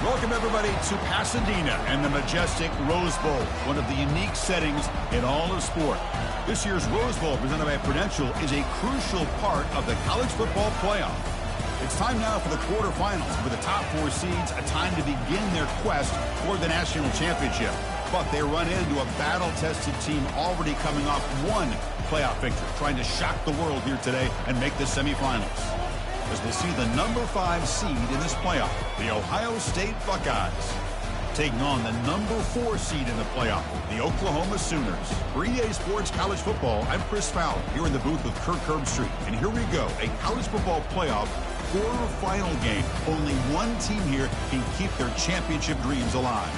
Welcome, everybody, to Pasadena and the majestic Rose Bowl, one of the unique settings in all of sport. This year's Rose Bowl, presented by Prudential, is a crucial part of the college football playoff. It's time now for the quarterfinals, with the top 4 seeds a time to begin their quest for the national championship. But they run into a battle-tested team already coming off one playoff victory, trying to shock the world here today and make the semifinals. As we'll see the number 5 seed in this playoff, the Ohio State Buckeyes, taking on the number 4 seed in the playoff, the Oklahoma Sooners. For EA Sports College Football, I'm Chris Fowler, here in the booth with Kirk Herbstreit. And here we go, a college football playoff quarterfinal game. Only one team here can keep their championship dreams alive.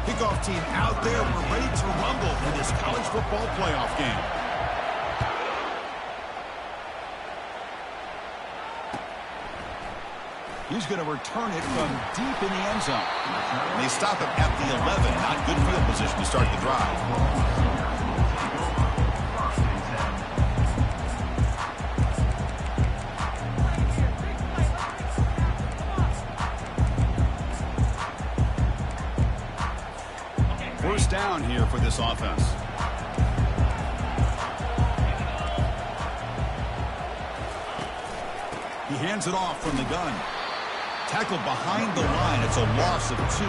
Kickoff team out there. We're ready to rumble in this college football playoff game. He's going to return it from deep in the end zone. And they stop him at the 11. Not good field position to start the drive. First down here for this offense. He hands it off from the gun. Tackled behind the line. It's a loss of 2.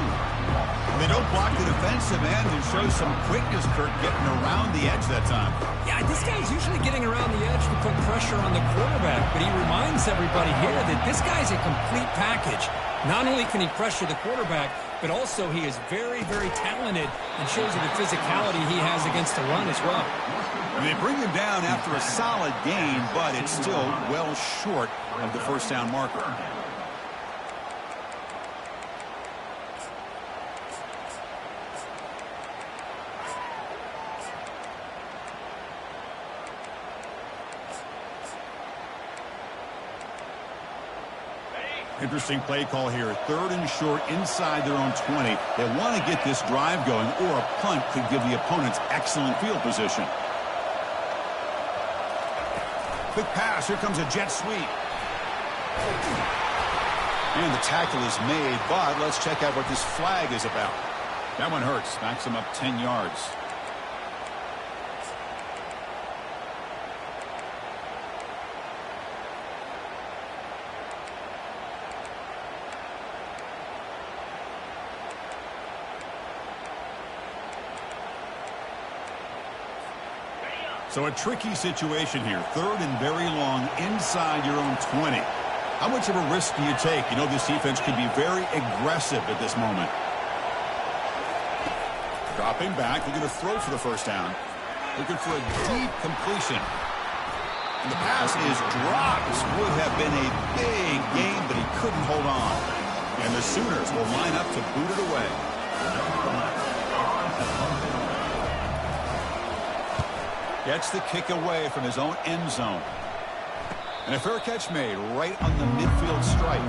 They don't block the defensive end and show some quickness, Kirk, getting around the edge that time. Yeah, this guy's usually getting around the edge to put pressure on the quarterback, but he reminds everybody here that this guy's a complete package. Not only can he pressure the quarterback, but also he is very, very talented and shows you the physicality he has against the run as well. They bring him down after a solid gain, but it's still well short of the first down marker. Interesting play call here. 3rd and short inside their own 20. They want to get this drive going, or a punt could give the opponents excellent field position. Quick pass. Here comes a jet sweep. And the tackle is made, but let's check out what this flag is about. That one hurts. Backs him up 10 yards. So a tricky situation here. 3rd and very long inside your own 20. How much of a risk do you take? You know, this defense could be very aggressive at this moment. Dropping back, looking to throw for the first down. Looking for a deep completion. And the pass is dropped. Would have been a big game, but he couldn't hold on. And the Sooners will line up to boot it away. Gets the kick away from his own end zone. And a fair catch made right on the midfield stripe.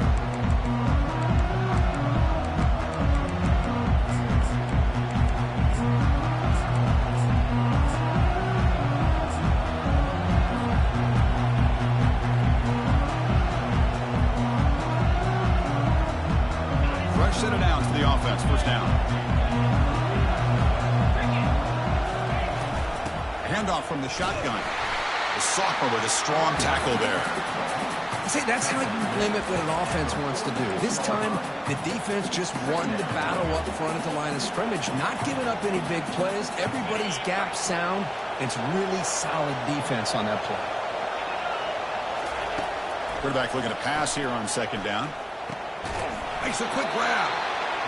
Fresh set of downs for the offense. First down. Handoff from the shotgun. The sophomore with a strong tackle there. See, that's how you limit what an offense wants to do. This time, the defense just won the battle up front at the line of scrimmage, not giving up any big plays. Everybody's gap sound. It's really solid defense on that play. Quarterback looking to pass here on 2nd down. Makes a quick grab.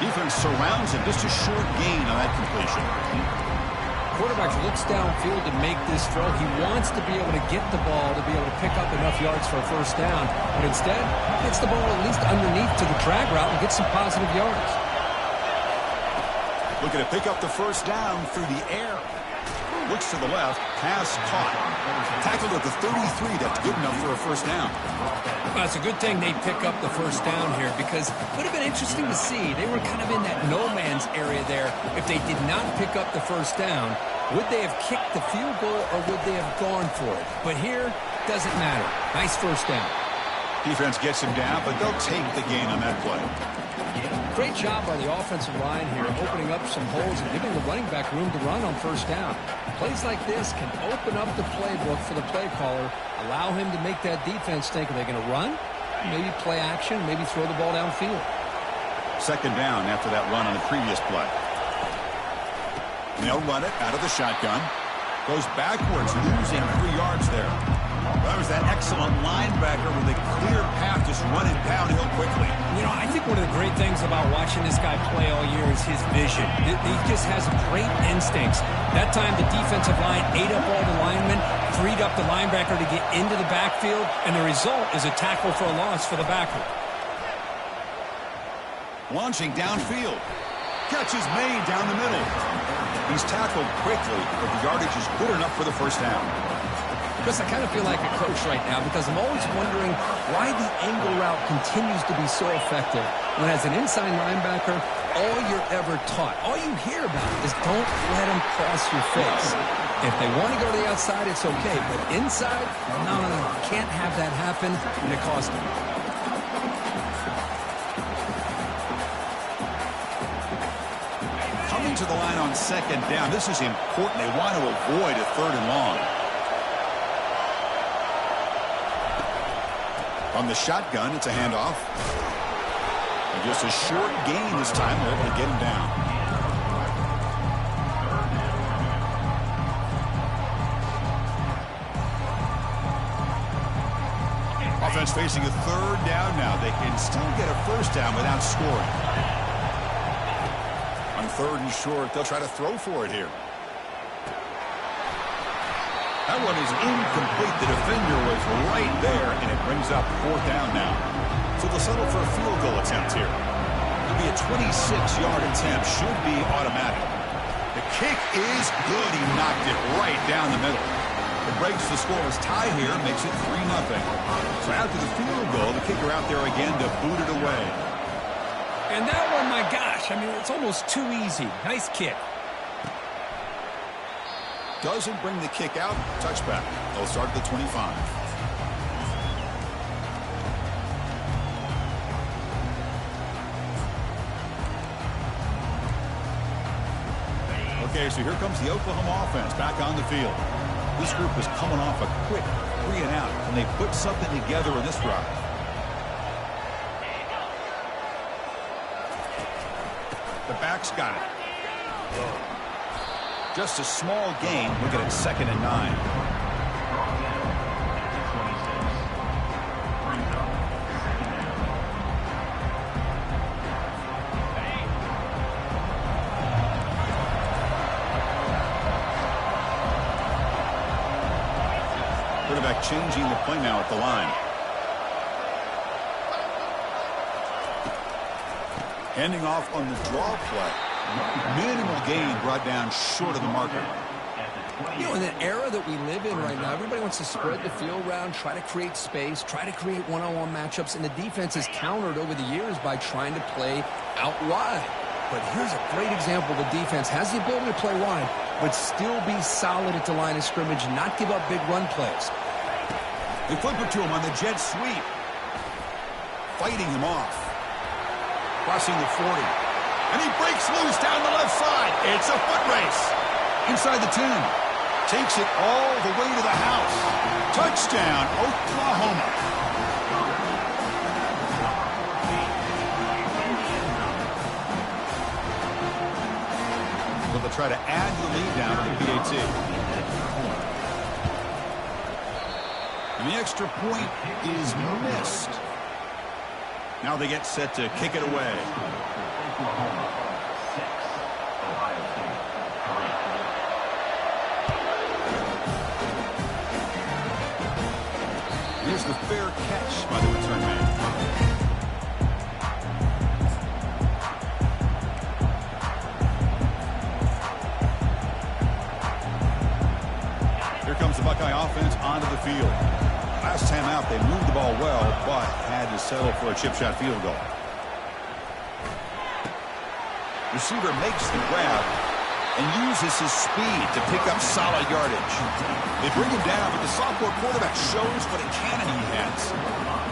Defense surrounds him. Just a short gain on that completion. quarterback looks downfield to make this throw. He wants to be able to get the ball to be able to pick up enough yards for a first down. But instead, gets the ball at least underneath to the drag route and gets some positive yards. Looking to pick up the first down through the air. Looks to the left, pass caught. Tackled at the 33, that's good enough for a first down. Well, it's a good thing they pick up the first down here because it would have been interesting to see. They were kind of in that no man's area there. If they did not pick up the first down, would they have kicked the field goal or would they have gone for it? But here, doesn't matter. Nice first down. Defense gets him down, but they'll take the gain on that play. Great job by the offensive line here, opening up some holes and giving the running back room to run on first down. Plays like this can open up the playbook for the play caller, allow him to make that defense think, are they going to run? Maybe play action, maybe throw the ball downfield. Second down after that run on the previous play. And they'll run it out of the shotgun. Goes backwards, losing 3 yards there. That was that excellent linebacker with a clear path just running downhill quickly. You know, I think one of the great things about watching this guy play all year is his vision. He just has great instincts. That time the defensive line ate up all the linemen, freed up the linebacker to get into the backfield, and the result is a tackle for a loss for the backer. Launching downfield. Catch is made down the middle. He's tackled quickly, but the yardage is good enough for the first down. Chris, I kind of feel like a coach right now because I'm always wondering why the angle route continues to be so effective when as an inside linebacker, all you're ever taught, all you hear about is don't let them cross your face. If they want to go to the outside, it's okay. But inside, no. Can't have that happen, and it costs them. Coming to the line on second down, this is important. They want to avoid a third and long. On the shotgun, it's a handoff. And just a short gain this time. They're able to get him down. Offense facing a third down now. They can still get a first down without scoring. On third and short, they'll try to throw for it here. That one is incomplete. The defender was right there, and it brings up fourth down now. So they'll settle for a field goal attempt here. It'll be a 26-yard attempt. Should be automatic. The kick is good. He knocked it right down the middle. It breaks the scoreless tie here, makes it 3-0. So after the field goal, the kicker out there again to boot it away. And that one, my gosh, I mean, it's almost too easy. Nice kick. Doesn't bring the kick out. Touchback. They'll start at the 25. Okay, so here comes the Oklahoma offense back on the field. This group is coming off a quick 3 and out, and they put something together in this drive. The back's got it. Just a small gain. Looking at 2nd and 9. Quarterback changing the play now at the line. Handing off on the draw play. Minimal gain brought down short of the marker. You know, in the era that we live in right now, everybody wants to spread the field around, try to create space, try to create one-on-one matchups, and the defense has countered over the years by trying to play out wide. But here's a great example. The defense has the ability to play wide, but still be solid at the line of scrimmage, not give up big run plays. They flip it to him on the jet sweep. Fighting him off. Crossing the 40. And he breaks loose down the left side. It's a foot race. Inside the 10. Takes it all the way to the house. Touchdown, Oklahoma. So they'll try to add the lead down to the PAT. And the extra point is missed. Now they get set to kick it away. Here's the fair catch by the return man. Here comes the Buckeye offense onto the field. Last time out, they moved the ball well, but had to settle for a chip shot field goal. Receiver makes the grab and uses his speed to pick up solid yardage. They bring him down, but the sophomore quarterback shows what a cannon he has.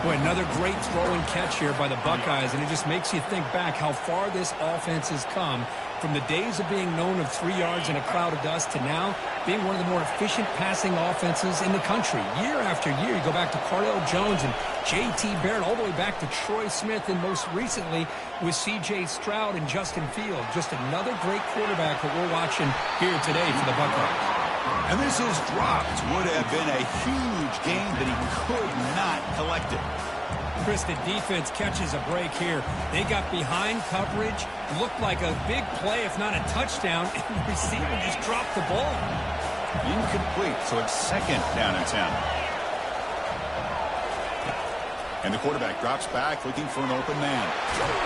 Boy, another great throw and catch here by the Buckeyes, and it just makes you think back how far this offense has come from the days of being known of 3 yards in a cloud of dust to now being one of the more efficient passing offenses in the country. Year after year, you go back to Cardell Jones and J.T. Barrett, all the way back to Troy Smith, and most recently with C.J. Stroud and Justin Field. Just another great quarterback that we're watching here today for the Buckeyes. And this is dropped. Would have been a huge gain, but he could not collect it. Chris, the defense catches a break here. They got behind coverage, looked like a big play, if not a touchdown, and the receiver just dropped the ball. Incomplete, so it's second down and 10. And the quarterback drops back looking for an open man.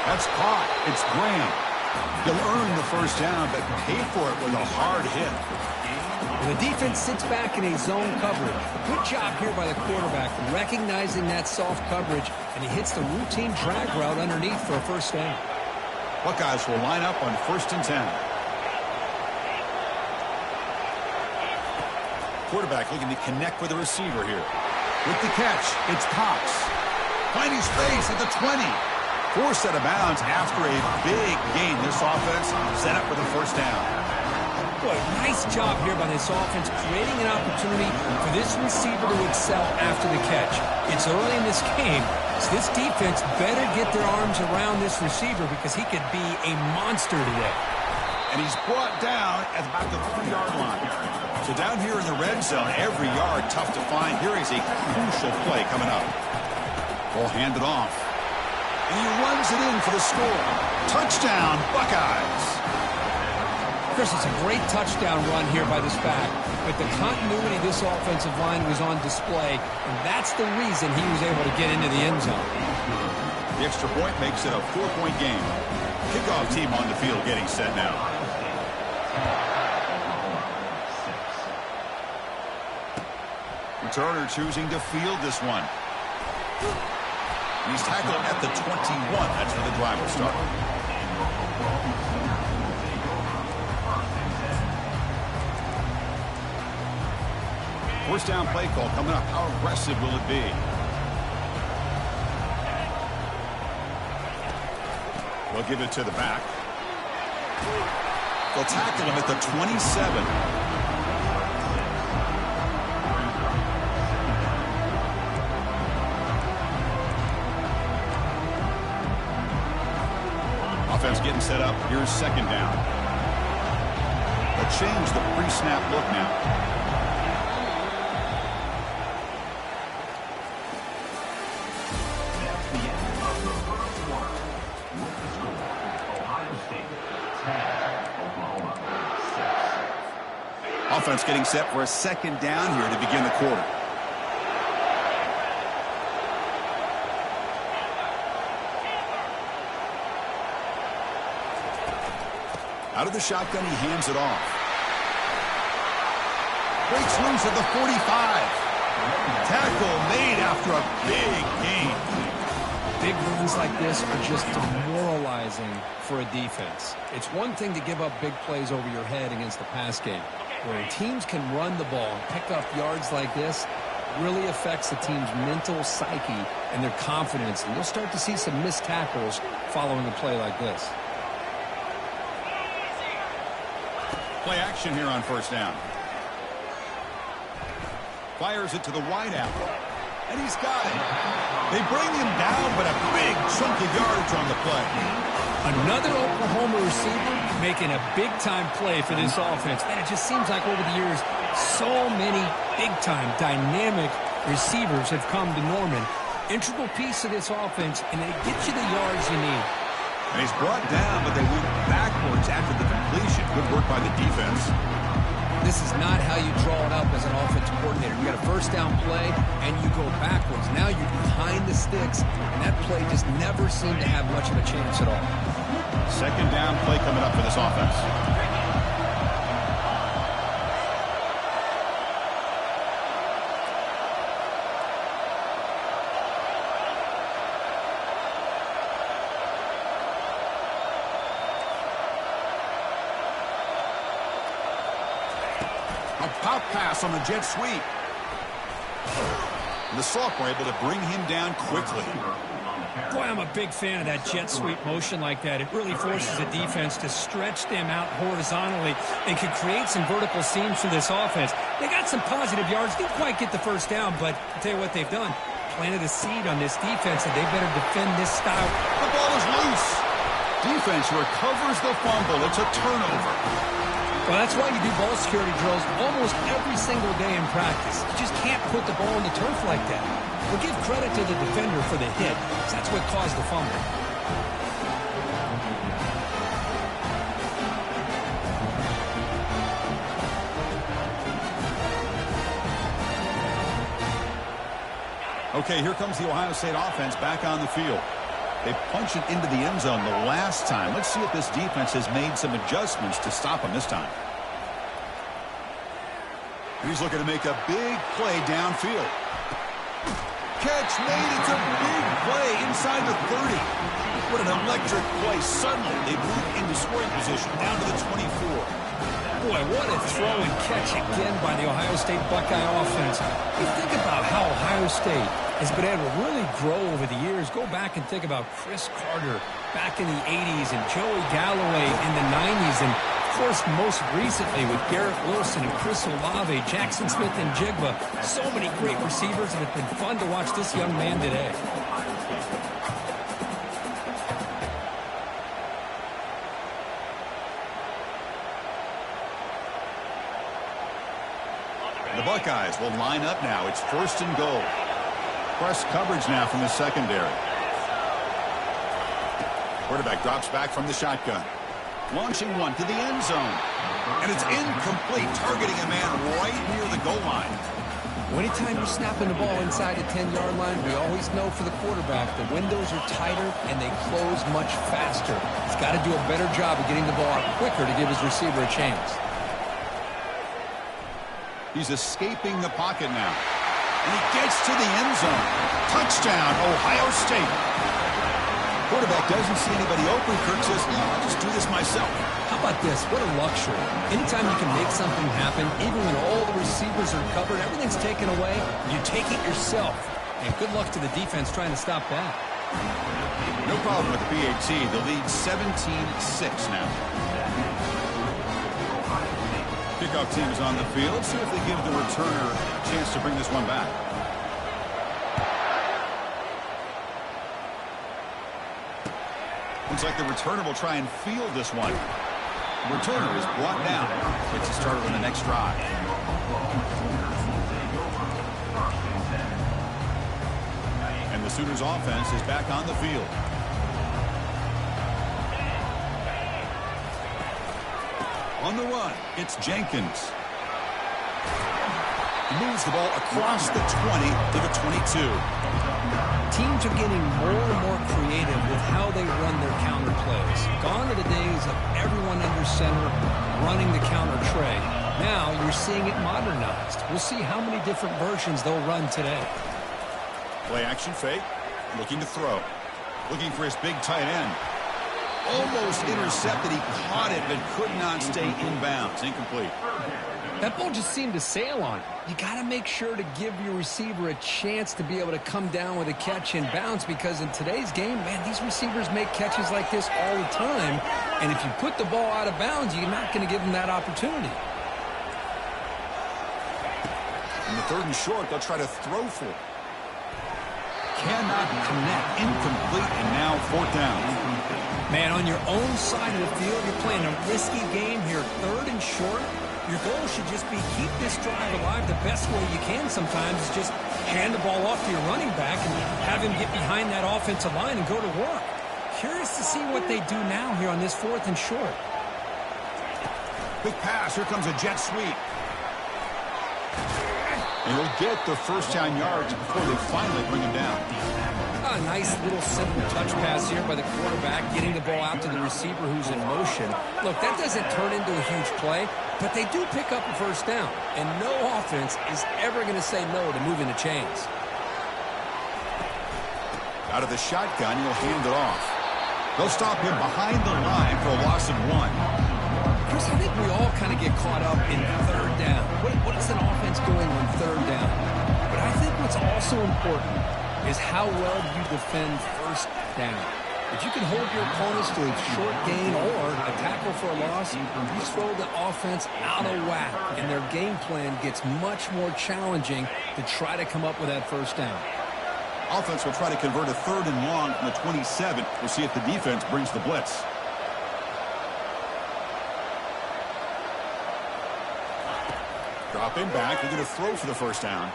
That's caught. It's Graham. He'll earn the first down, but pay for it with a hard hit. The defense sits back in a zone coverage. Good job here by the quarterback, recognizing that soft coverage, and he hits the routine drag route underneath for a first down. Buckeyes will line up on 1st and 10. Quarterback looking to connect with the receiver here. With the catch, it's Cox. Finding space at the 20. Forced out of bounds after a big gain. This offense set up for the first down. Boy, nice job here by this offense, creating an opportunity for this receiver to excel after the catch. It's early in this game, so this defense better get their arms around this receiver because he could be a monster today. And he's brought down at about the 3-yard line. So down here in the red zone, every yard tough to find. Here is a crucial play coming up. Ball handed off. And he runs it in for the score. Touchdown, Buckeyes. Chris, it's a great touchdown run here by this back, but the continuity of this offensive line was on display, and that's the reason he was able to get into the end zone. The extra point makes it a 4-point game. Kickoff team on the field getting set now. Returner choosing to field this one. He's tackled at the 21. That's where the drive will start. First down play call coming up. How aggressive will it be? They'll give it to the back. They'll tackle him at the 27. Offense getting set up. Here's second down. They'll change the pre-snap look now. Offense getting set for a second down here to begin the quarter. Out of the shotgun, he hands it off. Breaks loose at the 45. Tackle made after a big gain. Big runs like this are just demoralizing for a defense. It's one thing to give up big plays over your head against the pass game. Where teams can run the ball and pick up yards like this, really affects the team's mental psyche and their confidence. And you'll start to see some missed tackles following a play like this. Play action here on first down. Fires it to the wideout. And he's got it. They bring him down, but a big chunk of yardage on the play. Another Oklahoma receiver making a big-time play for this offense. And it just seems like over the years, so many big-time, dynamic receivers have come to Norman. Integral piece of this offense, and it gets you the yards you need. And he's brought down, but they went backwards after the completion. Good work by the defense. This is not how you draw it up as an offensive coordinator. You got a first first down play, and you go backwards. Now you're behind the sticks, and that play just never seemed to have much of a chance at all. Second down play coming up for this offense. A pop pass on the jet sweep. And the sophomore able to bring him down quickly. Boy, I'm a big fan of that jet sweep motion like that. It really forces a defense to stretch them out horizontally and can create some vertical seams for this offense. They got some positive yards. Didn't quite get the first down, but I'll tell you what they've done. Planted a seed on this defense, and they better defend this style. The ball is loose. Defense recovers the fumble. It's a turnover. Well, that's why you do ball security drills almost every single day in practice. You just can't put the ball on the turf like that. We'll give credit to the defender for the hit, because that's what caused the fumble. Okay, here comes the Ohio State offense back on the field. They punch it into the end zone the last time. Let's see if this defense has made some adjustments to stop them this time. He's looking to make a big play downfield. Catch made. It's a big play inside the 30. What an electric play. Suddenly, they move into scoring position down to the 24. Boy, what a throw and catch again by the Ohio State Buckeye offense. You think about how Ohio State has been able to really grow over the years. Go back and think about Chris Carter back in the 80s and Joey Galloway in the 90s. And, of course, most recently with Garrett Wilson and Chris Olave, Jackson Smith and Jigba. So many great receivers, and it's been fun to watch this young man today. The Buckeyes will line up now. It's first and goal. Press coverage now from the secondary. Quarterback drops back from the shotgun. Launching one to the end zone. And it's incomplete, targeting a man right near the goal line. Well, anytime you're snapping the ball inside the 10-yard line, we always know for the quarterback the windows are tighter and they close much faster. He's got to do a better job of getting the ball out quicker to give his receiver a chance. He's escaping the pocket now. And he gets to the end zone. Touchdown, Ohio State. Quarterback doesn't see anybody open. Kirk says, no, I'll just do this myself. How about this? What a luxury. Anytime you can make something happen, even when all the receivers are covered, everything's taken away, you take it yourself. And good luck to the defense trying to stop that. No problem with the PAT. The lead 17-6 now. Kickoff team is on the field. Let's see if they give the returner a chance to bring this one back. Looks like the returner will try and field this one. The returner is brought down. Gets it started on the next drive. And the Sooners offense is back on the field. On the run, it's Jenkins. He moves the ball across the 20 to the 22. Teams are getting more and more creative with how they run their counter plays. Gone are the days of everyone under center running the counter tray. Now you're seeing it modernized. We'll see how many different versions they'll run today. Play action fake, looking to throw. Looking for his big tight end. Almost intercepted. He caught it, but could not stay in bounds. Incomplete. That ball just seemed to sail on it. You got to make sure to give your receiver a chance to be able to come down with a catch in bounds, because in today's game, man, these receivers make catches like this all the time. And if you put the ball out of bounds, you're not going to give them that opportunity. In the third and short, they'll try to throw for it. Cannot connect. Incomplete, and now fourth down. Man, on your own side of the field, you're playing a risky game here. Third and short. Your goal should just be keep this drive alive the best way you can sometimes is just hand the ball off to your running back and have him get behind that offensive line and go to work. Curious to see what they do now here on this fourth and short. Quick pass. Here comes a jet sweep. And he'll get the first down yards before they finally bring him down. A nice little simple touch pass here by the quarterback, getting the ball out to the receiver who's in motion. Look, that doesn't turn into a huge play, but they do pick up a first down. And no offense is ever going to say no to moving the chains. Out of the shotgun, he'll hand it off. They'll stop him behind the line for a loss of 1. Chris, I think we all kind of get caught up in third down. What is an offense doing on third down? But I think what's also important is how well you defend first down. If you can hold your opponents to a short gain or a tackle for a loss, you throw the offense out of whack, and their game plan gets much more challenging to try to come up with that first down. Offense will try to convert a 3rd and long from the 27. We'll see if the defense brings the blitz. Dropping back, they're going to throw for the first down.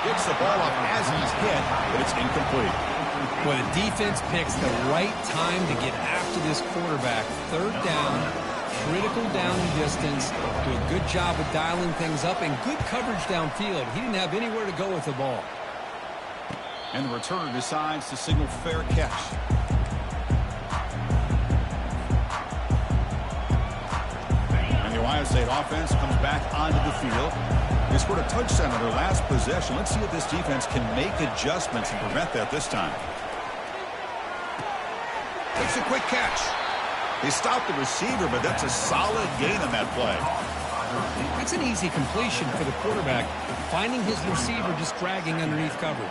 Gets the ball up as he's hit, but it's incomplete. Well, the defense picks the right time to get after this quarterback. Third down, critical down distance. Do a good job of dialing things up and good coverage downfield. He didn't have anywhere to go with the ball. And the returner decides to signal fair catch. And the Ohio State offense comes back onto the field. They scored a touchdown on their last possession. Let's see if this defense can make adjustments and prevent that this time. Takes a quick catch. They stopped the receiver, but that's a solid gain on that play. It's an easy completion for the quarterback, finding his receiver just dragging underneath coverage.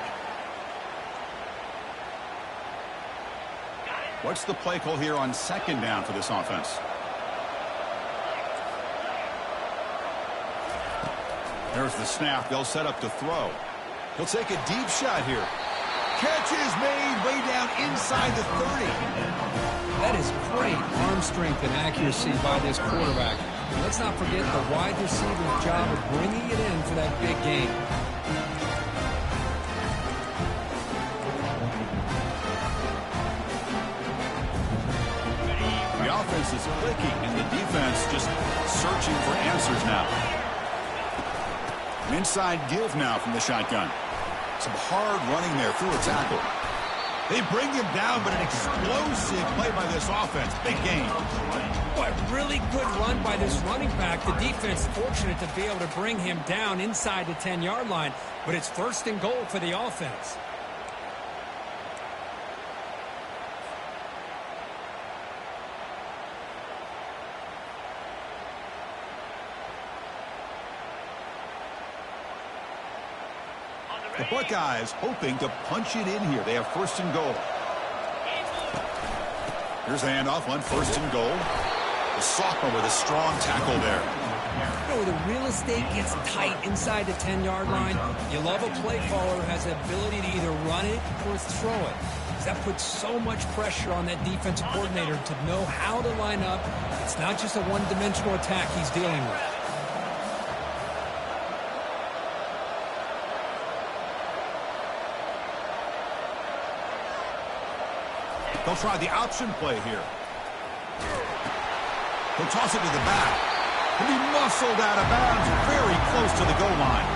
What's the play call here on 2nd down for this offense? There's the snap. They'll set up to throw. He'll take a deep shot here. Catch is made way down inside the 30. That is great arm strength and accuracy by this quarterback. And let's not forget the wide receiver's job of bringing it in for that big game. The offense is clicking, and the defense just searching for answers now. An inside give now from the shotgun. Some hard running there through a tackle. They bring him down, but an explosive play by this offense. Big game. Boy, really good run by this running back. The defense fortunate to be able to bring him down inside the 10-yard line, but it's 1st and goal for the offense. The Buckeyes hoping to punch it in here. They have 1st and goal. Here's the handoff on 1st and goal. The sophomore with a strong tackle there. You know, the real estate gets tight inside the 10-yard line. You love a play caller who has the ability to either run it or throw it. That puts so much pressure on that defensive coordinator to know how to line up. It's not just a one-dimensional attack he's dealing with. They'll try the option play here. He'll toss it to the back. He'll be muscled out of bounds very close to the goal line.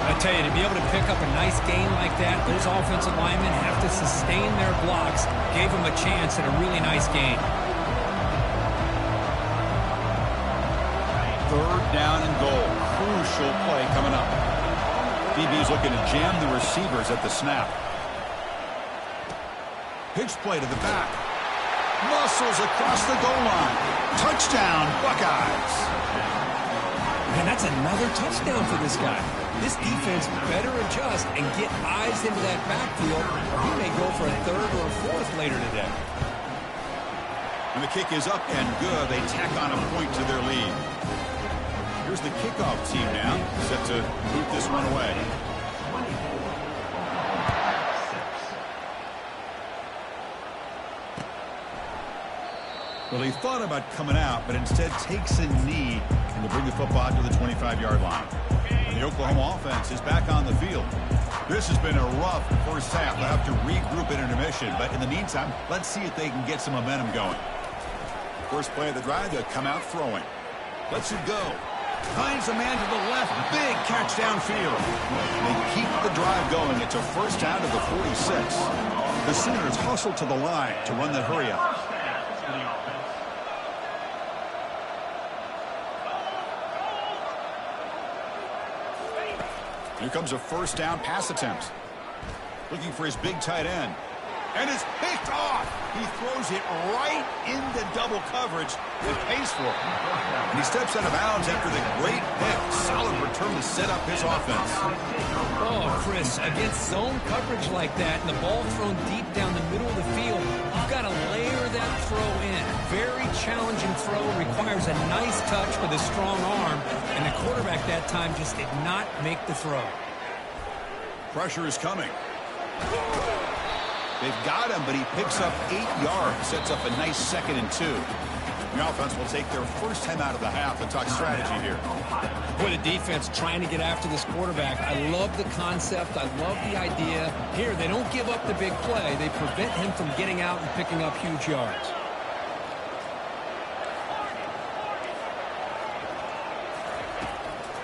I tell you, to be able to pick up a nice gain like that, those offensive linemen have to sustain their blocks. Gave him a chance at a really nice gain. 3rd down and goal. Crucial play coming up. DB's looking to jam the receivers at the snap. Pitch play to the back. Muscles across the goal line. Touchdown, Buckeyes. And that's another touchdown for this guy. This defense better adjust and get eyes into that backfield, or he may go for a 3rd or a 4th later today. And the kick is up and good. They tack on a point to their lead. Here's the kickoff team now, set to boot this one away. Well, he thought about coming out, but instead takes a knee and to bring the football to the 25-yard line. And the Oklahoma offense is back on the field. This has been a rough first half. They'll have to regroup at intermission, but in the meantime, let's see if they can get some momentum going. First play of the drive, they'll come out throwing. Let's it go. Finds a man to the left. Big catch downfield. They keep the drive going. It's a first down to the 46. The Sooners hustle to the line to run the hurry up. Here comes a first down pass attempt. Looking for his big tight end. And it's picked off. He throws it right into double coverage and pays for it. And he steps out of bounds after the great pick. Solid return to set up his offense. Oh, Chris, against zone coverage like that and the ball thrown deep down the middle of the field, you've got to layer that throw in. Very challenging throw. Requires a nice touch with a strong arm. And the quarterback that time just did not make the throw. Pressure is coming. They've got him, but he picks up 8 yards. Sets up a nice 2nd and 2. The offense will take their first time out of the half and talk strategy here. Boy, the defense trying to get after this quarterback. I love the concept. I love the idea. Here, they don't give up the big play. They prevent him from getting out and picking up huge yards.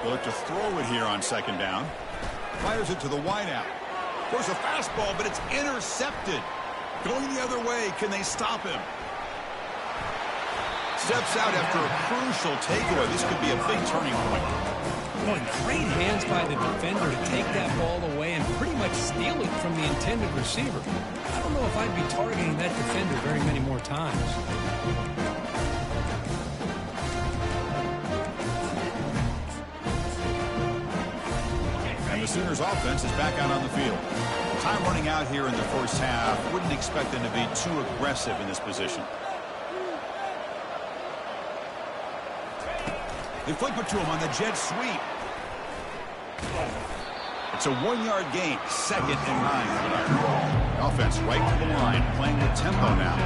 They'll look to throw it here on 2nd down. Fires it to the wideout. Throws a fastball, but it's intercepted. Going the other way. Can they stop him? Steps out after a crucial takeaway. This could be a big turning point. Boy, great hands by the defender to take that ball away and pretty much steal it from the intended receiver. I don't know if I'd be targeting that defender very many more times. And the Sooners offense is back out on the field. Time running out here in the first half. Wouldn't expect them to be too aggressive in this position. They flip it to him on the jet sweep. It's a 1-yard gain. 2nd and 9. Offense right to the line, playing with tempo now.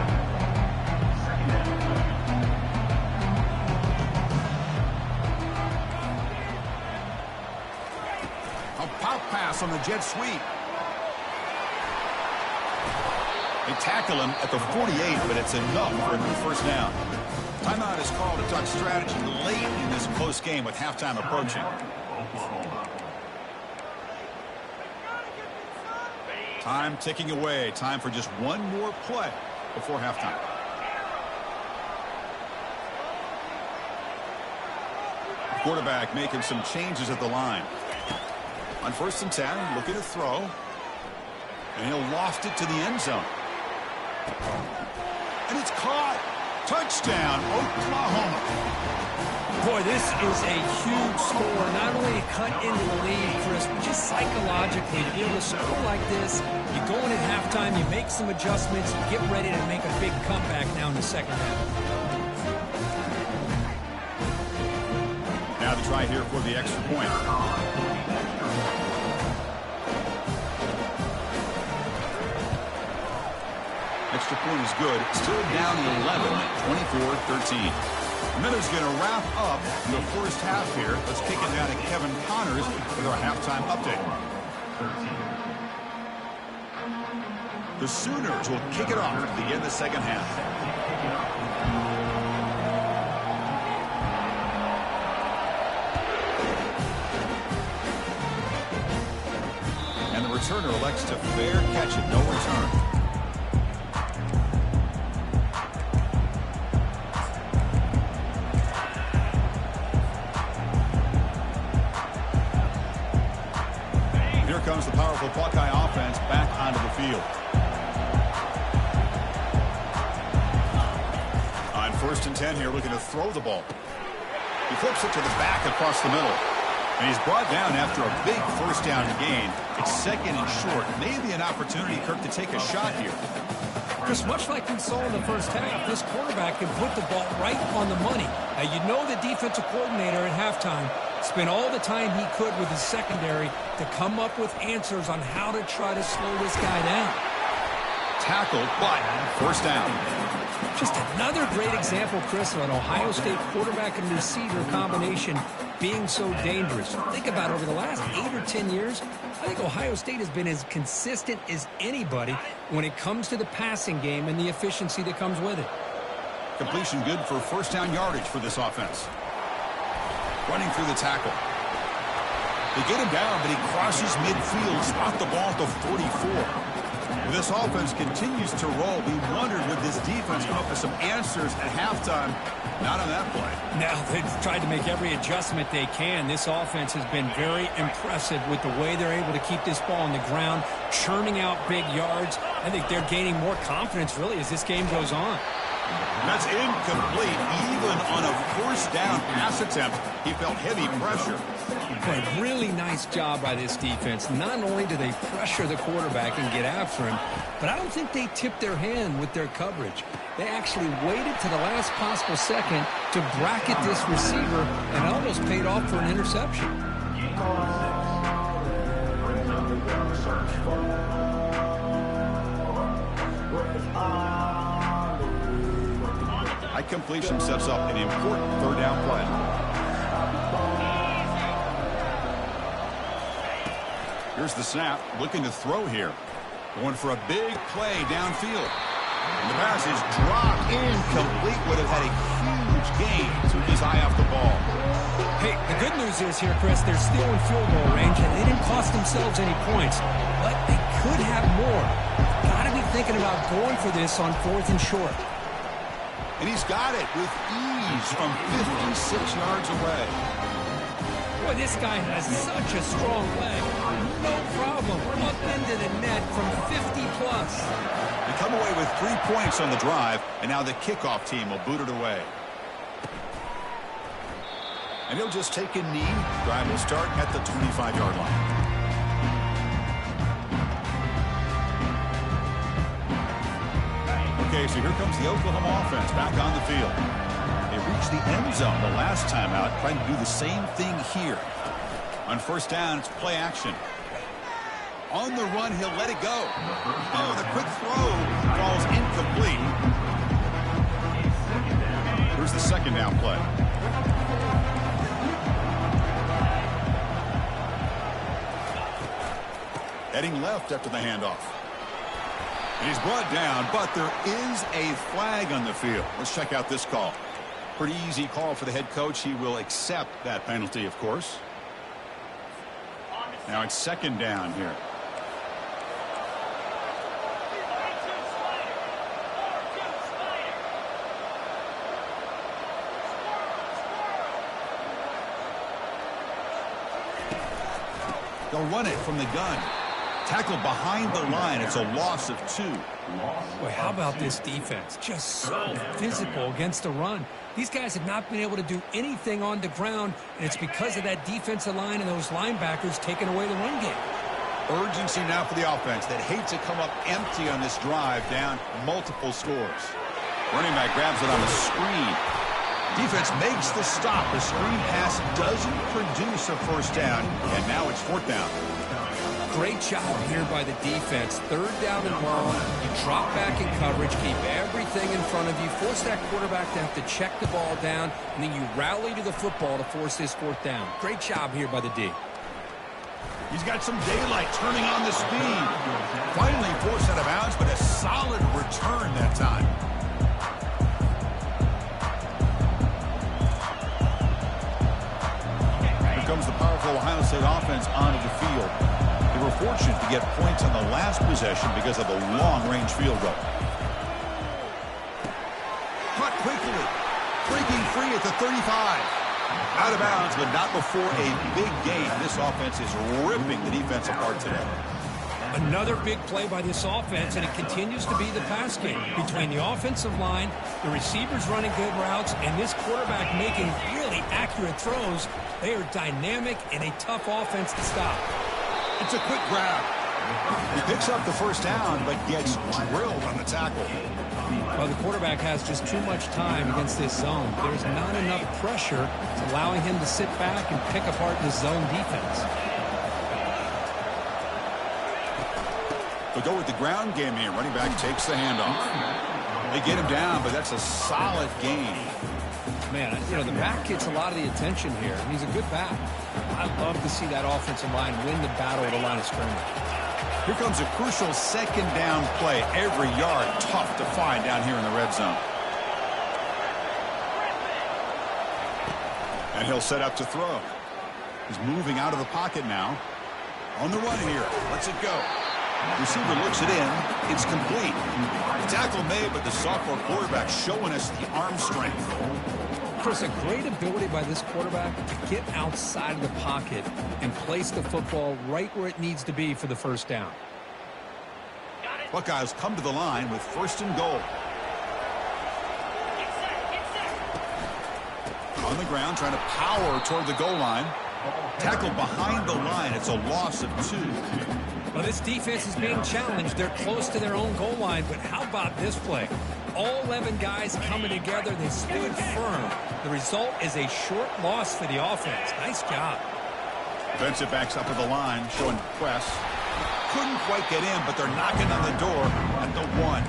A pop pass on the jet sweep. They tackle him at the 48, but it's enough for a new first down. Timeout is called to talk strategy late in this close game with halftime approaching. Time ticking away. Time for just one more play before halftime. Quarterback making some changes at the line. On 1st and 10, looking to throw. And he'll loft it to the end zone. And it's caught. Touchdown, Oklahoma. Boy, this is a huge score. Not only to cut into the lead, Chris, but just psychologically to be able to score like this. You go in at halftime, you make some adjustments, you get ready to make a big comeback now in the 2nd half. Now to try here for the extra point. Extra point is good. Still down 11, 24-13. Miller's going to wrap up the first half here. Let's kick it down to Kevin Connors with our halftime update. The Sooners will kick it off to begin the 2nd half. And the returner elects to fair catch it. No return. Comes the powerful Buckeye offense back onto the field. On 1st and 10 here, looking to throw the ball. He flips it to the back across the middle. And he's brought down after a big first down gain. It's 2nd and short. Maybe an opportunity, Kirk, to take a shot here. Chris, much like we saw in the first half, this quarterback can put the ball right on the money. Now, you know the defensive coordinator at halftime spent all the time he could with his secondary to come up with answers on how to try to slow this guy down. Tackled, but first down. Just another great example, Chris, of an Ohio State quarterback and receiver combination being so dangerous. Think about it, over the last 8 or 10 years, I think Ohio State has been as consistent as anybody when it comes to the passing game and the efficiency that comes with it. Completion good for first down yardage for this offense. running through the tackle. They get him down, but he crosses midfield, spot the ball at the 44. This offense continues to roll. We wondered, would this defense come up with some answers at halftime? Not on that play. Now, they've tried to make every adjustment they can. This offense has been very impressive with the way they're able to keep this ball on the ground, churning out big yards. I think they're gaining more confidence, really, as this game goes on. That's incomplete. Even on a first down pass attempt, he felt heavy pressure. But really nice job by this defense. Not only do they pressure the quarterback and get after him, but I don't think they tipped their hand with their coverage. They actually waited to the last possible second to bracket this receiver and almost paid off for an interception. High completion sets up an important third down play. Here's the snap, looking to throw here. Going for a big play downfield. And the pass is dropped incomplete. Would have had a huge gain. Took his eye off the ball. Hey, the good news is here, Chris, they're still in field goal range, and they didn't cost themselves any points. But they could have more. Got to be thinking about going for this on 4th and short. And he's got it with ease from 56 yards away. Boy, this guy has such a strong leg. No problem. Up into the net from 50-plus. They come away with 3 points on the drive, and now the kickoff team will boot it away. And he'll just take a knee. Drive will start at the 25-yard line. Okay, so here comes the Oklahoma offense back on the field. They reached the end zone the last time out, trying to do the same thing here. On first down, it's play action. On the run, he'll let it go. Oh, the quick throw falls incomplete. Here's the second down play. Heading left after the handoff. And he's brought down, but there is a flag on the field. Let's check out this call. Pretty easy call for the head coach. He will accept that penalty, of course. Now it's second down here. They'll run it from the gun. Tackled behind the line. It's a loss of 2. Boy, how about this defense? Just so physical against the run. These guys have not been able to do anything on the ground, and it's because of that defensive line and those linebackers taking away the run game. Urgency now for the offense that hate to come up empty on this drive, down multiple scores. Running back grabs it on the screen. Defense makes the stop. The screen pass doesn't produce a first down, and now it's 4th down. Great job here by the defense. 3rd down and long. You drop back in coverage, keep everything in front of you, force that quarterback to have to check the ball down, and then you rally to the football to force this 4th down. Great job here by the D. He's got some daylight, turning on the speed. Finally forced out of bounds, but a solid return that time. Here comes the powerful Ohio State offense onto the field. They were fortunate to get points on the last possession because of the long-range field goal. Caught quickly. Breaking free at the 35. Out of bounds, but not before a big gain. This offense is ripping the defense apart today. Another big play by this offense, and it continues to be the pass game. Between the offensive line, the receivers running good routes, and this quarterback making really accurate throws, they are dynamic and a tough offense to stop. It's a quick grab. He picks up the first down, but gets drilled on the tackle. Well, the quarterback has just too much time against this zone. There's not enough pressure allowing him to sit back and pick apart this zone defense. They'll go with the ground game here. Running back takes the handoff. They get him down, but that's a solid gain. Man, you know, the back gets a lot of the attention here. He's a good back. I'd love to see that offensive line win the battle at the line of scrimmage. Here comes a crucial second down play. Every yard tough to find down here in the red zone. And he'll set up to throw. He's moving out of the pocket now. On the run here. Lets it go. Receiver looks it in. It's complete. The tackle made, but the sophomore quarterback showing us the arm strength. Chris, a great ability by this quarterback to get outside of the pocket and place the football right where it needs to be for the first down. Buckeyes come to the line with 1st and goal. On the ground, trying to power toward the goal line. Tackled behind the line. It's a loss of 2. Well, this defense is being challenged. They're close to their own goal line, but how about this play? All 11 guys coming together. They stood firm. The result is a short loss for the offense. Nice job. Defensive backs up to the line, showing press. Couldn't quite get in, but they're knocking on the door at the 1.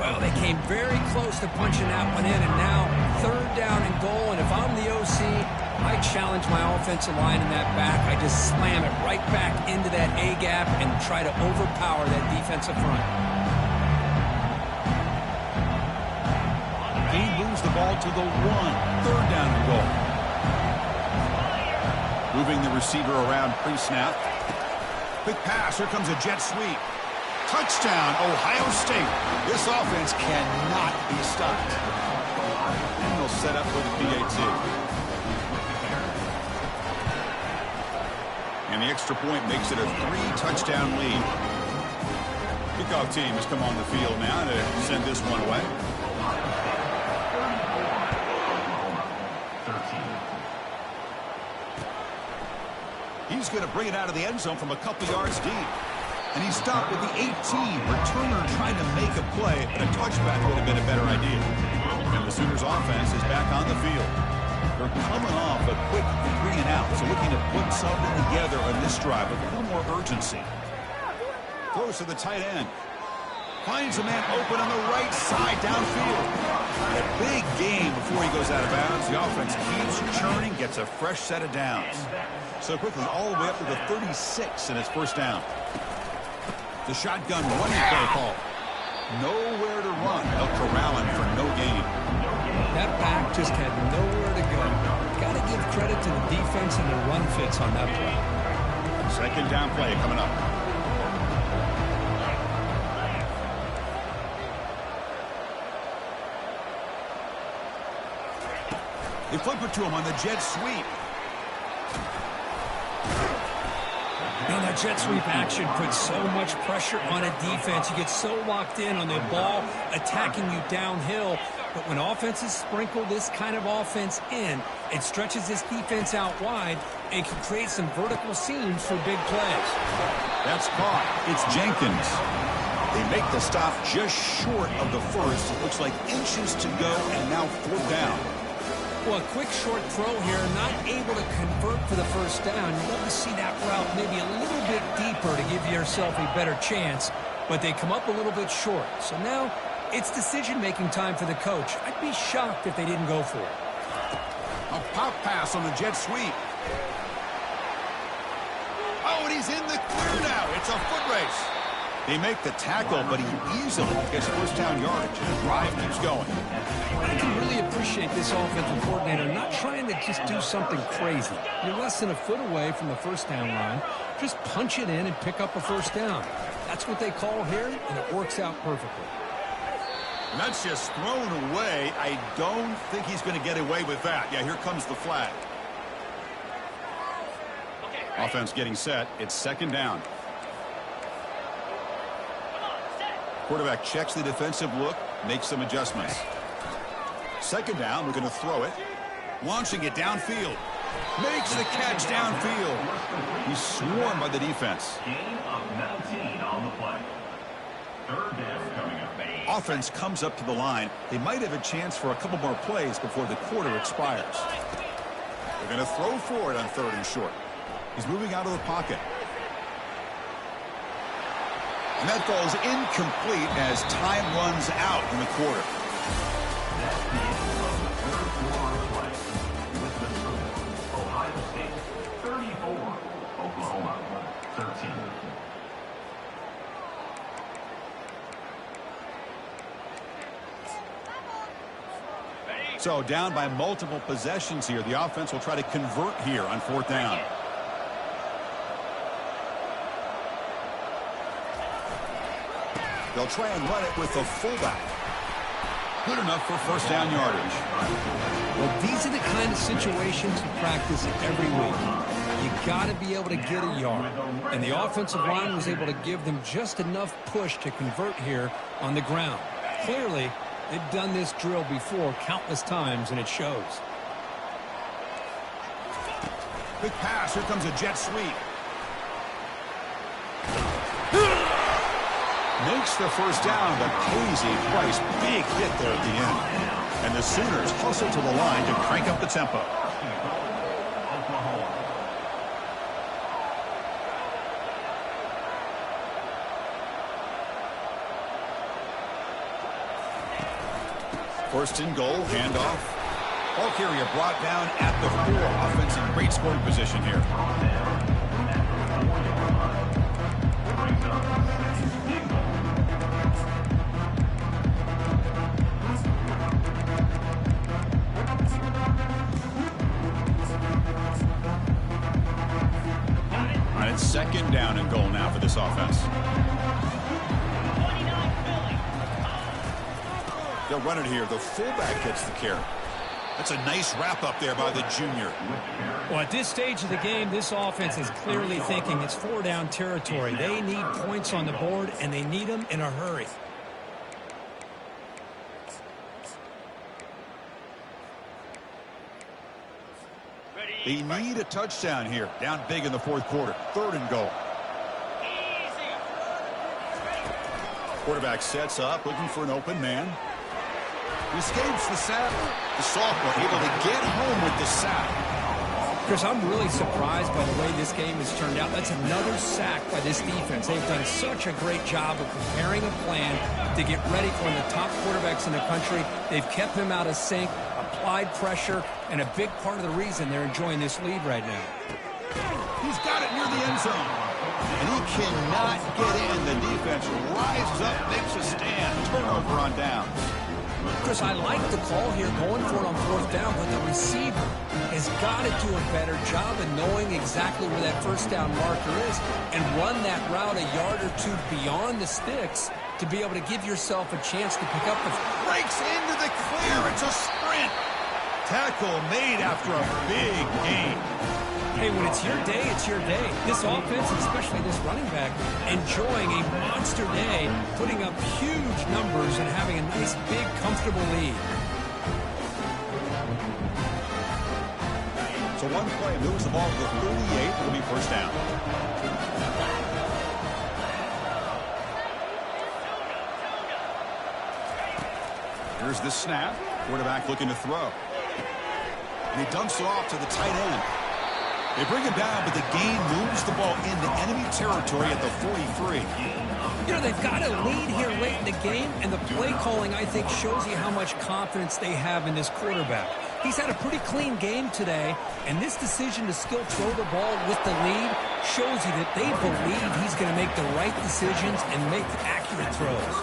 Well, they came very close to punching that one in, and now 3rd down and goal. And if I'm the OC, I challenge my offensive line in that back. I just slam it right back into that A-gap and try to overpower that defensive front. He moves the ball to the 1. 3rd down and goal. Moving the receiver around pre-snap. Quick pass. Here comes a jet sweep. Touchdown, Ohio State. This offense cannot be stopped. And they'll set up for the PAT. And the extra point makes it a 3-touchdown lead. Kickoff team has come on the field now to send this one away. He's going to bring it out of the end zone from a couple yards deep. And he stopped with the 18. Returner trying to make a play, but a touchback would have been a better idea. And the Sooners offense is back on the field. They're coming off a quick 3 and out, so looking to put something together on this drive with a little more urgency. Throws to the tight end. Finds a man open on the right side downfield. A big game before he goes out of bounds. The offense keeps churning, gets a fresh set of downs. So quickly all the way up to the 36 and it's 1st down. The shotgun running play call. Nowhere to run. They'll corral him for no gain. That back just had nowhere to go. Got to give credit to the defense and their run fits on that play. 2nd down play coming up. They flip it to him on the jet sweep. Now that jet sweep action puts so much pressure on a defense. You get so locked in on the ball attacking you downhill. But when offenses sprinkle this kind of offense in, it stretches this defense out wide and can create some vertical seams for big plays. That's caught. It's Jenkins. They make the stop just short of the 1st. It looks like inches to go, and now 4th down. Well, a quick short throw here, not able to convert for the 1st down. You'd love to see that route maybe a little bit deeper to give yourself a better chance, but they come up a little bit short. So now it's decision-making time for the coach. I'd be shocked if they didn't go for it. A pop pass on the jet sweep. Oh, and he's in the clear now. It's a foot race. They make the tackle, but he easily gets 1st down yardage, and the drive keeps going. I can really appreciate this offensive coordinator not trying to just do something crazy. You're less than a foot away from the 1st down line. Just punch it in and pick up a 1st down. That's what they call here, and it works out perfectly. And that's just thrown away. I don't think he's going to get away with that. Yeah, here comes the flag. Offense getting set. It's 2nd down. Quarterback checks the defensive look, makes some adjustments. 2nd down, we're going to throw it. Launching it downfield. Makes the catch downfield. He's swarmed by the defense. Gain of 19 on the play. 3rd down coming up. Offense comes up to the line. They might have a chance for a couple more plays before the quarter expires. They're going to throw for it on 3rd and short. He's moving out of the pocket. And that falls incomplete as time runs out in the quarter. That's the end of the 3rd quarter play. With the Sooners, Ohio State 34, Oklahoma 13. So down by multiple possessions here. The offense will try to convert here on 4th down. They'll try and run it with the fullback. Good enough for 1st down yardage. Well, these are the kind of situations you practice every week. You got to be able to get a yard. And the offensive line was able to give them just enough push to convert here on the ground. Clearly, they've done this drill before countless times, and it shows. Quick pass. Here comes a jet sweep. Makes the 1st down, but pays a price. Big hit there at the end. And the Sooners hustle to the line to crank up the tempo. First and goal, handoff. Ball carrier brought down at the 4. Offense in great scoring position here. All right, it's 2nd down and goal now for this offense. They'll run it here. The fullback gets the carry. That's a nice wrap-up there by the junior. Well, at this stage of the game, this offense is clearly thinking it's 4-down territory. They need points on the board, and they need them in a hurry. They need a touchdown here. Down big in the 4th quarter. 3rd and goal. Quarterback sets up, looking for an open man. He escapes the sack. The sophomore able to get home with the sack. Chris, I'm really surprised by the way this game has turned out. That's another sack by this defense. They've done such a great job of preparing a plan to get ready for one of the top quarterbacks in the country. They've kept him out of sync, applied pressure, and a big part of the reason they're enjoying this lead right now. He's got it near the end zone. And he cannot get in. The defense rises up, makes a stand. Turnover on downs. Chris, I like the call here, going for it on 4th down, but the receiver has got to do a better job of knowing exactly where that 1st down marker is and run that route a yard or 2 beyond the sticks to be able to give yourself a chance to pick up the... Breaks into the clear. It's a sprint. Tackle made after a big gain. Hey, when it's your day, it's your day. This offense, especially this running back, enjoying a monster day, putting up huge numbers and having a nice, big, comfortable lead. So one play moves the ball to the 38. It'll be 1st down. Here's the snap. Quarterback looking to throw. And he dumps it off to the tight end. They bring him down, but the gain moves the ball into enemy territory at the 43. You know, they've got a lead here late in the game, and the play calling, I think, shows you how much confidence they have in this quarterback. He's had a pretty clean game today, and this decision to still throw the ball with the lead shows you that they believe he's going to make the right decisions and make accurate throws.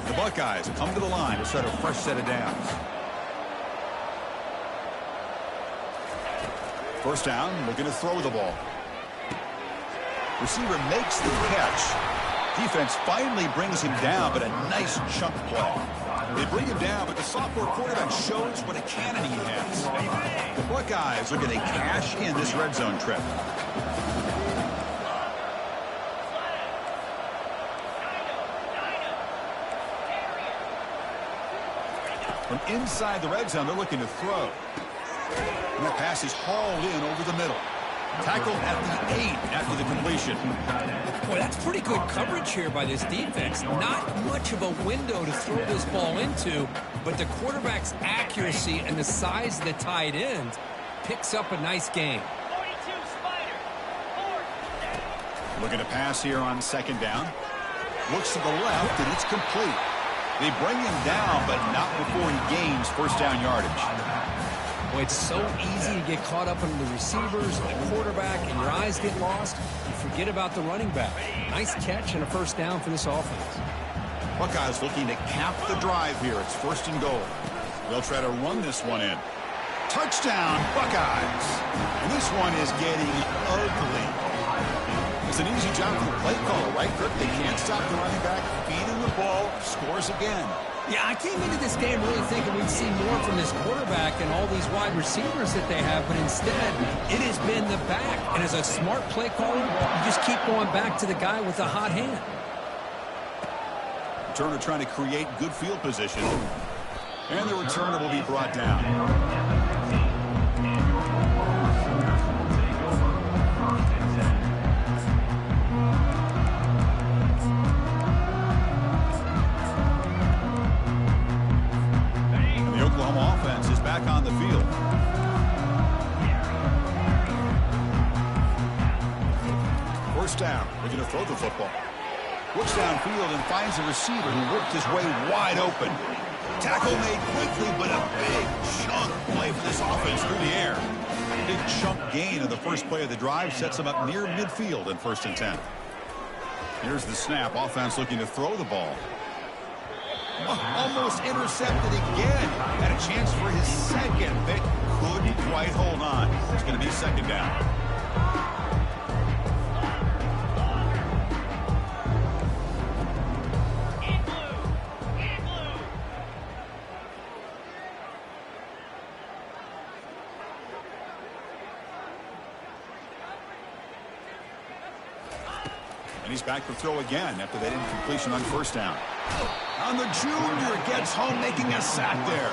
The Buckeyes come to the line to start a fresh set of downs. 1st down, looking to throw the ball. Receiver makes the catch. Defense finally brings him down, but a nice chunk play. They bring him down, but the sophomore quarterback shows what a cannon he has. The Buckeyes looking to cash in this red zone trip. From inside the red zone, they're looking to throw. And that pass is hauled in over the middle. Tackled at the 8 after the completion. Boy, that's pretty good coverage here by this defense. Not much of a window to throw this ball into, but the quarterback's accuracy and the size of the tight end picks up a nice game. Looking to pass here on 2nd down. Looks to the left, and it's complete. They bring him down, but not before he gains 1st down yardage. Well, it's so easy to get caught up in the receivers, the quarterback, and your eyes get lost. You forget about the running back. Nice catch and a first down for this offense. Buckeyes looking to cap the drive here. It's 1st and goal. They'll try to run this one in. Touchdown, Buckeyes. And this one is getting ugly. It's an easy job for the play caller, right, Kirk? They can't stop the running back, feeding the ball, scores again. Yeah, I came into this game really thinking we'd see more from this quarterback and all these wide receivers that they have, but instead, it has been the back. And as a smart play caller, you just keep going back to the guy with the hot hand. Turner trying to create good field position. And the returner will be brought down. Offense is back on the field. First down. They're going to throw the football. Looks downfield and finds a receiver who worked his way wide open. Tackle made quickly, but a big chunk play for this offense through the air. Big chunk gain of the first play of the drive sets them up near midfield in 1st and 10. Here's the snap. Offense looking to throw the ball. Almost intercepted again. Had a chance for his second, but couldn't quite hold on. It's going to be 2nd down. And he's back to throw again after that incompletion on 1st down. And the junior gets home, making a sack there.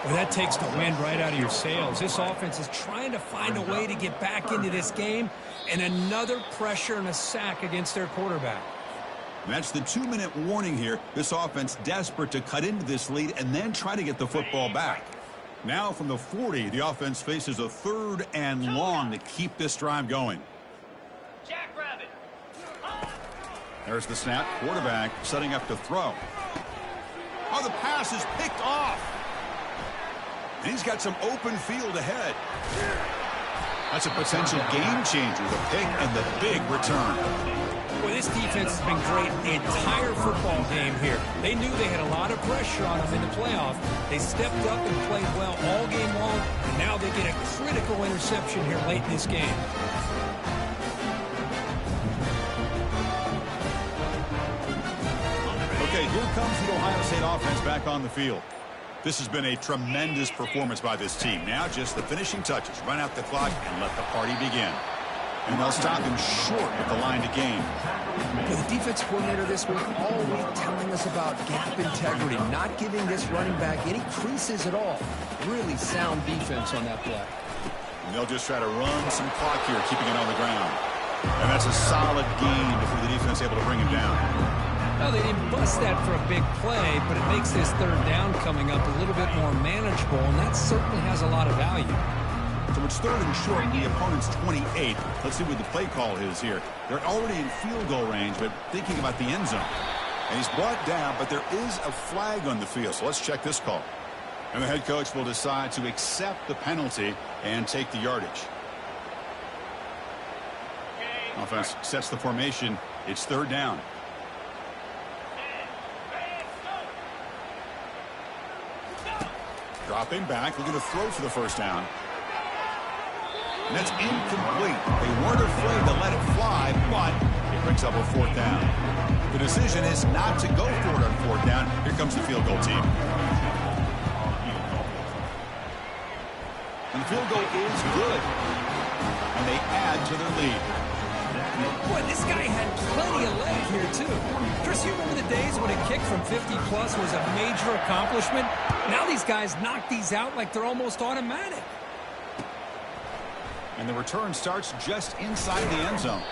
Well, that takes the wind right out of your sails. This offense is trying to find a way to get back into this game, and another pressure and a sack against their quarterback. And that's the 2-minute warning here. This offense desperate to cut into this lead and then try to get the football back. Now from the 40, the offense faces a 3rd and long to keep this drive going. There's the snap. Quarterback setting up to throw. Oh, the pass is picked off. And he's got some open field ahead. That's a potential game changer. The pick and the big return. Well, this defense has been great the entire football game here. They knew they had a lot of pressure on them in the playoff. They stepped up and played well all game long. And now they get a critical interception here late in this game. Okay, here comes the Ohio State offense back on the field. This has been a tremendous performance by this team. Now just the finishing touches. Run out the clock and let the party begin. And they'll stop him short at the line to gain. The defense coordinator this week all week telling us about gap integrity, not giving this running back any creases at all. Really sound defense on that play. And they'll just try to run some clock here, keeping it on the ground. And that's a solid gain before the defense able to bring him down. No, they didn't bust that for a big play, but it makes this 3rd down coming up a little bit more manageable, and that certainly has a lot of value. So it's 3rd and short, the opponent's 28. Let's see what the play call is here. They're already in field goal range, but thinking about the end zone. And he's brought down, but there is a flag on the field, so let's check this call. And the head coach will decide to accept the penalty and take the yardage. Offense sets the formation. It's 3rd down. Dropping back, looking to throw for the 1st down. And that's incomplete. They weren't afraid to let it fly, but it brings up a 4th down. The decision is not to go for it on 4th down. Here comes the field goal team. And the field goal is good. And they add to their lead. Boy, this guy had plenty of leg here, too. Chris, you remember the days when a kick from 50-plus was a major accomplishment? Now these guys knock these out like they're almost automatic. And the return starts just inside the end zone.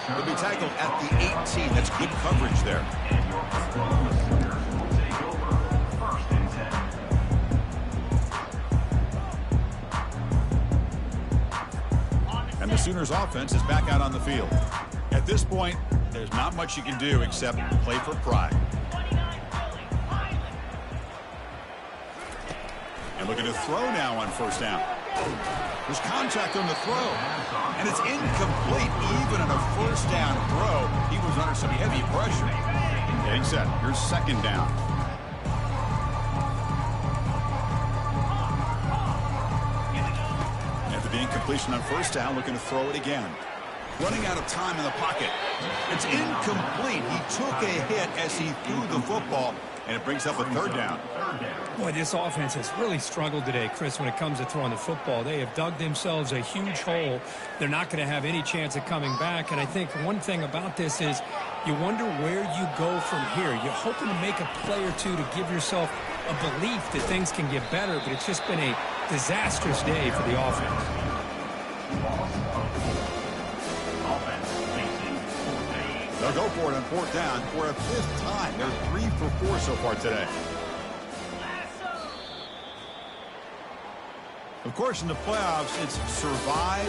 They'll be tackled at the 18. That's good coverage there. And the Sooners offense is back out on the field. At this point, there's not much you can do except play for pride. And Looking to throw now on first down. There's contact on the throw. And it's incomplete. Even on a first down throw, he was under some heavy pressure. Getting set. Here's second down. After the incompletion on first down, looking to throw it again. Running out of time in the pocket. It's incomplete. He took a hit as he threw the football, and it brings up a third down. Boy, this offense has really struggled today, Chris, when it comes to throwing the football. They have dug themselves a huge hole. They're not going to have any chance of coming back. And I think one thing about this is you wonder where you go from here. You're hoping to make a play or two to give yourself a belief that things can get better, but it's just been a disastrous day for the offense. They'll go for it on fourth down for a fifth time. They're 3 for 4 so far today. Of course, in the playoffs, it's survive